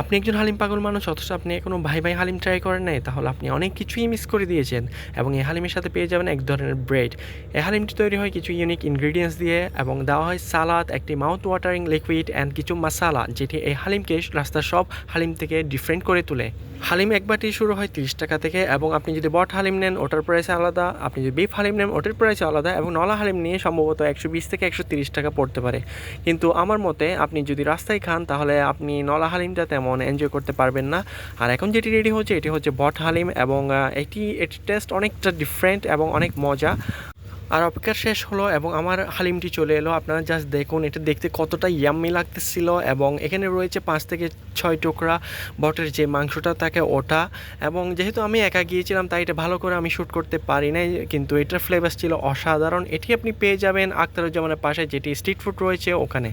আপনি একজন হালিম পাগল মানুষ অথচ আপনি এখনও ভাই ভাই হালিম ট্রাই করেন নাই, তাহলে আপনি অনেক কিছুই মিস করে দিয়েছেন। এবং এই হালিমের সাথে পেয়ে যাবেন এক ধরনের ব্রেড। এই হালিমটি তৈরি হয় কিছু ইউনিক ইনগ্রিডিয়েন্টস দিয়ে এবং দেওয়া হয় সালাদ, একটি মাউথ ওয়াটারিং লিকুইড অ্যান্ড কিছু মশালা, যেটি এই হালিমকে রাস্তার সব হালিম থেকে ডিফারেন্ট করে তোলে। হালিম এক বাটি শুরু হয় 30 টাকা থেকে, এবং আপনি যদি বট হালিম নেন ওটার প্রাইস আলাদা, আপনি যদি বিফ হালিম নেন ওটার প্রাইস আলাদা, এবং নলা হালিম নিয়ে সম্ভবত 120 থেকে 130 টাকা পড়তে পারে। কিন্তু আমার মতে আপনি যদি রাস্তায় খান তাহলে আপনি নলা হালিমটা তেমন এনজয় করতে পারবেন না। আর এখন যেটি রেডি হচ্ছে এটি হচ্ছে বট হালিম, এবং এটির টেস্ট অনেকটা ডিফারেন্ট এবং অনেক মজা। আর অপেক্ষা শেষ হলো এবং আমার হালিমটি চলে এলো। আপনারা জাস্ট দেখুন এটা দেখতে কতটা ইয়াম্মি লাগতেছিল, এবং এখানে রয়েছে 5 থেকে 6 টুকরা বটের যে মাংসটা থাকে ওটা। এবং যেহেতু আমি একা গিয়েছিলাম তাই এটা ভালো করে আমি শ্যুট করতে পারি নাই, কিন্তু এটার ফ্লেভার ছিল অসাধারণ। এটি আপনি পেয়ে যাবেন আখতারুজ্জামানের পাশে যেটি স্ট্রিট ফুড রয়েছে ওখানে।